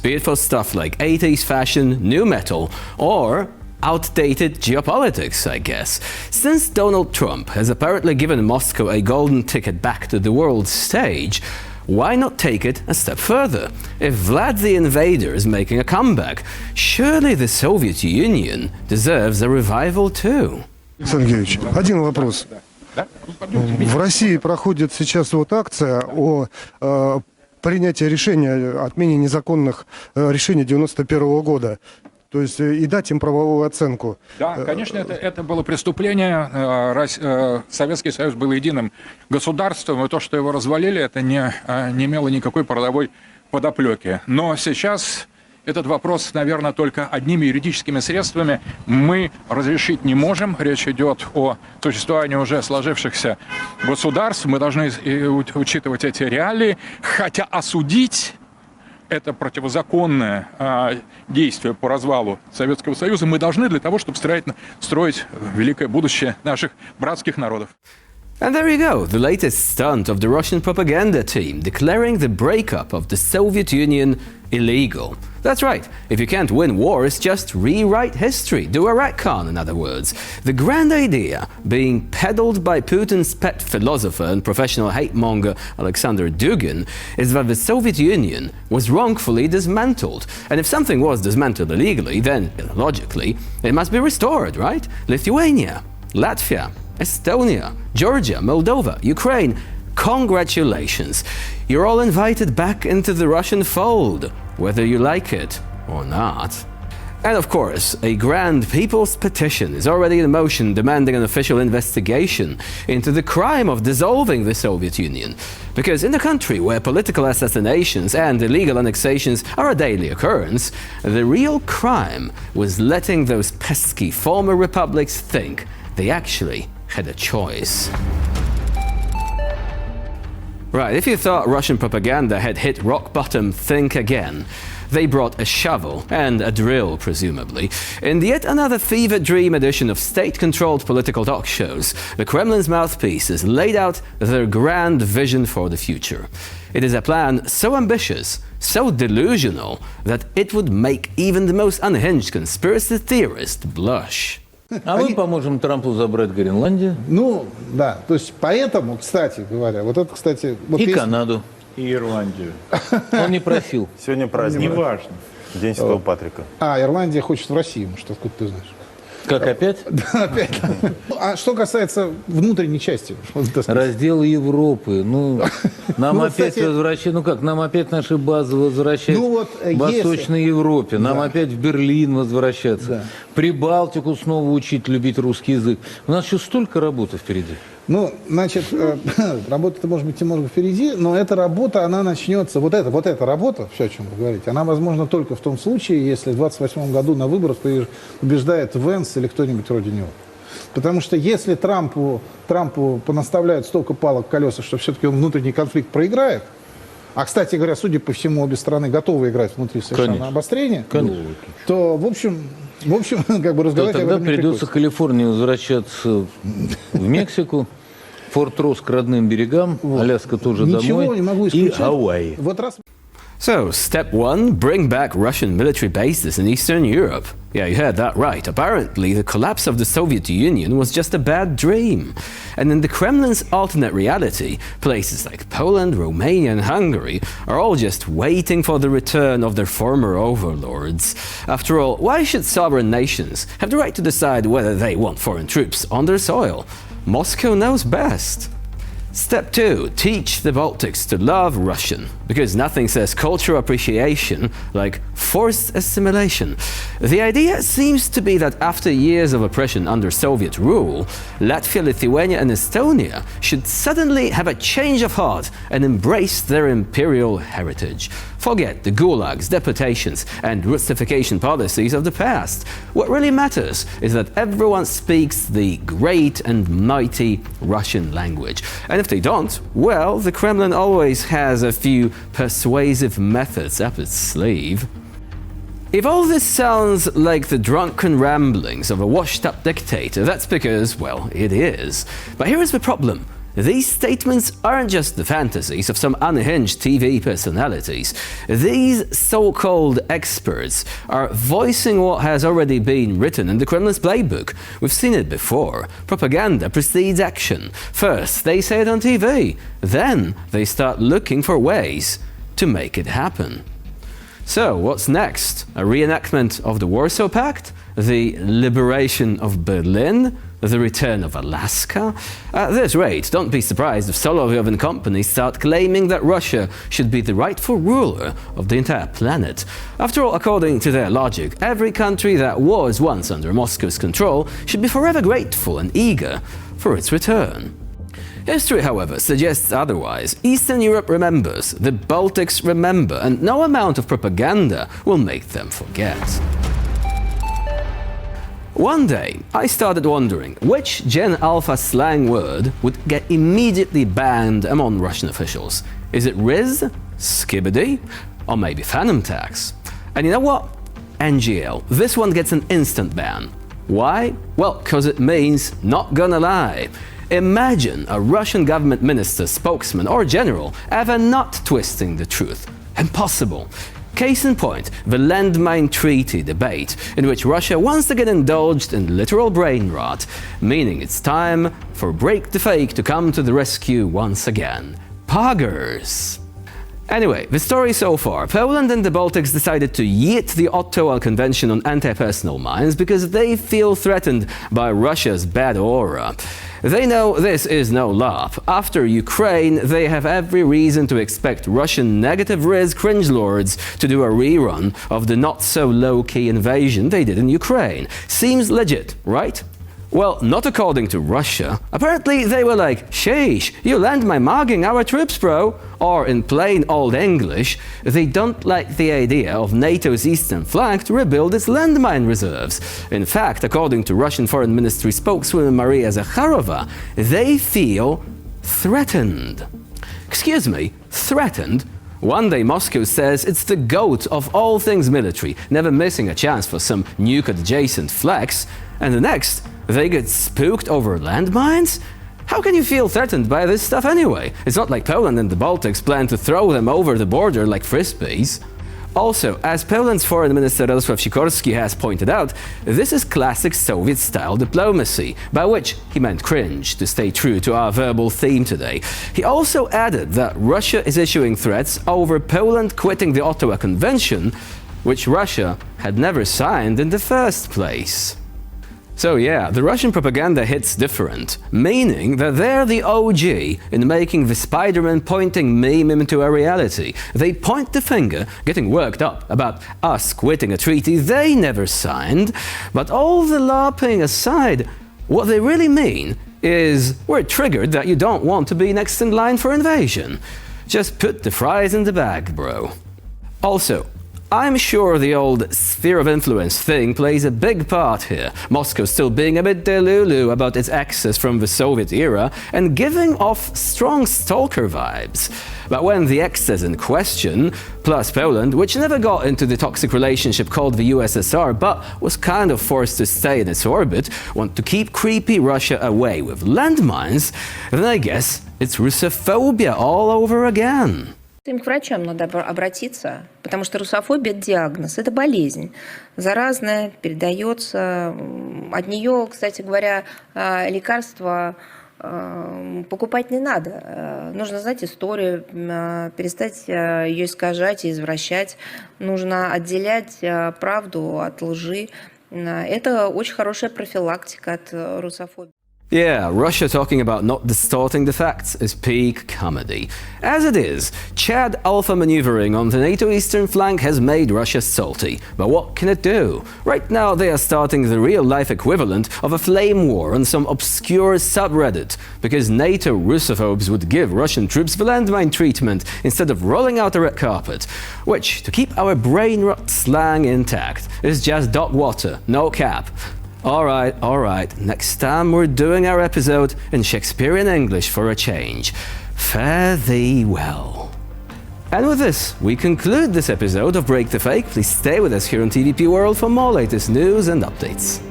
be it for stuff like 80s fashion, new metal, or outdated geopolitics, I guess. Since Donald Trump has apparently given Moscow a golden ticket back to the world stage, why not take it a step further? If Vlad the Invader is making a comeback, surely the Soviet Union deserves a revival too. Александр Георгиевич, один вопрос. В России проходит сейчас вот акция о принятии решения о отмене незаконных решений 91 года. То есть и дать им правовую оценку. Да, конечно, это было преступление. Советский Союз был единым государством, и то, что его развалили, это не имело никакой правовой подоплеки. Но сейчас этот вопрос, наверное, только одними юридическими средствами мы разрешить не можем. Речь идет о существовании уже сложившихся государств. Мы должны учитывать эти реалии, хотя осудить это противозаконное действие по развалу Советского Союза мы должны для того, чтобы строить великое будущее наших братских народов. And there you go, the latest stunt of the Russian propaganda team, declaring the breakup of the Soviet Union illegal. That's right, if you can't win wars, just rewrite history, do a retcon, in other words. The grand idea being peddled by Putin's pet philosopher and professional hate-monger Alexandr DUGHIN is that the Soviet Union was wrongfully dismantled. And if something was dismantled illegally, then, logically, it must be restored, right? Lithuania, Latvia, Estonia, Georgia, Moldova, Ukraine. Congratulations! You're all invited back into the Russian fold, whether you like it or not. And of course, a grand people's petition is already in motion demanding an official investigation into the crime of dissolving the Soviet Union. Because in a country where political assassinations and illegal annexations are a daily occurrence, the real crime was letting those pesky former republics think they actually had a choice. Right, if you thought Russian propaganda had hit rock bottom, think again. They brought a shovel and a drill, presumably. In yet another fever dream edition of state-controlled political talk shows, the Kremlin's mouthpieces laid out their grand vision for the future. It is a plan so ambitious, so delusional, that it would make even the most unhinged conspiracy theorist blush. А мы поможем Трампу забрать Гренландию. Ну, да. То есть поэтому, кстати говоря, вот это, кстати... Вот и есть... Канаду. И Ирландию. Он не просил. Сегодня праздник. Неважно. День Святого Патрика. А, Ирландия хочет в Россию, что откуда ты знаешь? Как опять? Да, опять. А что касается внутренней части? Раздел Европы. Ну, нам опять возвращают, ну как, нам опять наши базы возвращают в Восточной Европе. Нам опять в Берлин возвращаться. Прибалтику снова учить любить русский язык. У нас еще столько работы впереди. Ну, значит, работа-то может быть немного впереди, но эта работа, она начнется, вот эта работа, все, о чем вы говорите, она возможна только в том случае, если в 28 году на выборах побеждает Венс или кто-нибудь вроде него. Потому что если Трампу понаставляют столько палок в колеса, что все-таки он внутренний конфликт проиграет, а, кстати говоря, судя по всему, обе стороны готовы играть внутри совершенно обострения, то, в общем, как бы разговаривать об этом не приходится. Тогда придется Калифорнии возвращаться в Мексику, Форт Росс к родным берегам, Аляска тоже домой и Гавайи. So, step one, bring back Russian military bases in Eastern Europe. Yeah, you heard that right. Apparently, the collapse of the Soviet Union was just a bad dream. And in the Kremlin's alternate reality, places like Poland, Romania and Hungary are all just waiting for the return of their former overlords. After all, why should sovereign nations have the right to decide whether they want foreign troops on their soil? Moscow knows best. Step 2. Teach the Baltics to love Russian, because nothing says cultural appreciation like forced assimilation. The idea seems to be that after years of oppression under Soviet rule, Latvia, Lithuania and Estonia should suddenly have a change of heart and embrace their imperial heritage. Forget the gulags, deportations and Russification policies of the past. What really matters is that everyone speaks the great and mighty Russian language. And if they don't, well, the Kremlin always has a few persuasive methods up its sleeve. If all this sounds like the drunken ramblings of a washed-up dictator, that's because, well, it is. But here is the problem. these statements aren't just the fantasies of some unhinged TV personalities. These so-called experts are voicing what has already been written in the Kremlin's playbook. We've seen it before. Propaganda precedes action. First, they say it on TV. Then they start looking for ways to make it happen. So, what's next? A reenactment of the Warsaw Pact? The liberation of Berlin? The return of Alaska? At this rate, don't be surprised if Solovyov and company start claiming that Russia should be the rightful ruler of the entire planet. After all, according to their logic, every country that was once under Moscow's control should be forever grateful and eager for its return. History, however, suggests otherwise. Eastern Europe remembers, the Baltics remember, and no amount of propaganda will make them forget. One day, I started wondering which Gen Alpha slang word would get immediately banned among Russian officials. Is it Riz, Skibbity, or maybe Phantom Tax? And you know what? NGL. This one gets an instant ban. Why? Well, because it means not gonna lie. Imagine a Russian government minister, spokesman, or general ever not twisting the truth. Impossible. Case in point, the landmine treaty debate, in which Russia once again indulged in literal brain rot, meaning it's time for Break the Fake to come to the rescue once again. Poggers! Anyway, the story so far. Poland and the Baltics decided to yeet the Ottawa Convention on Anti-Personnel Mines because they feel threatened by Russia's bad aura. They know this is no laugh. After Ukraine, they have every reason to expect Russian negative Riz cringe-lords to do a rerun of the not-so-low-key invasion they did in Ukraine. Seems legit, right? Well, not according to Russia. Apparently they were like, sheesh, you landmine-mugging our troops, bro. Or in plain old English, they don't like the idea of NATO's eastern flank to rebuild its landmine reserves. In fact, according to Russian Foreign Ministry spokeswoman Maria Zakharova, they feel threatened. Excuse me, threatened? One day Moscow says it's the goat of all things military, never missing a chance for some nuke-adjacent flex, and the next, they get spooked over landmines? How can you feel threatened by this stuff anyway? It's not like Poland and the Baltics plan to throw them over the border like frisbees. Also, as Poland's Foreign Minister Radosław Sikorski has pointed out, this is classic Soviet-style diplomacy, by which he meant cringe, to stay true to our verbal theme today. He also added that Russia is issuing threats over Poland quitting the Ottawa Convention, which Russia had never signed in the first place. So yeah, the Russian propaganda hits different, meaning that they're the OG in making the Spider-Man pointing meme into a reality. They point the finger, getting worked up about us quitting a treaty they never signed, but all the LARPing aside, what they really mean is we're triggered that you don't want to be next in line for invasion. Just put the fries in the bag, bro. Also, I'm sure the old sphere of influence thing plays a big part here, Moscow still being a bit delulu about its access from the Soviet era and giving off strong stalker vibes. But when the excess in question, plus Poland, which never got into the toxic relationship called the USSR but was kind of forced to stay in its orbit, want to keep creepy Russia away with landmines, then I guess it's Russophobia all over again. Им к врачам надо обратиться, потому что русофобия – это диагноз, это болезнь, заразная, передается. От нее, кстати говоря, лекарства покупать не надо. Нужно знать историю, перестать ее искажать и извращать. Нужно отделять правду от лжи. Это очень хорошая профилактика от русофобии. Yeah, Russia talking about not distorting the facts is peak comedy. As it is, Chad alpha maneuvering on the NATO eastern flank has made Russia salty. But what can it do? Right now they are starting the real-life equivalent of a flame war on some obscure subreddit, because NATO Russophobes would give Russian troops the landmine treatment instead of rolling out a red carpet, which, to keep our brain rot slang intact, is just dog water, no cap. Alright, next time we're doing our episode in Shakespearean English for a change. Fare thee well. And with this, we conclude this episode of Break the Fake. Please stay with us here on TVP World for more latest news and updates.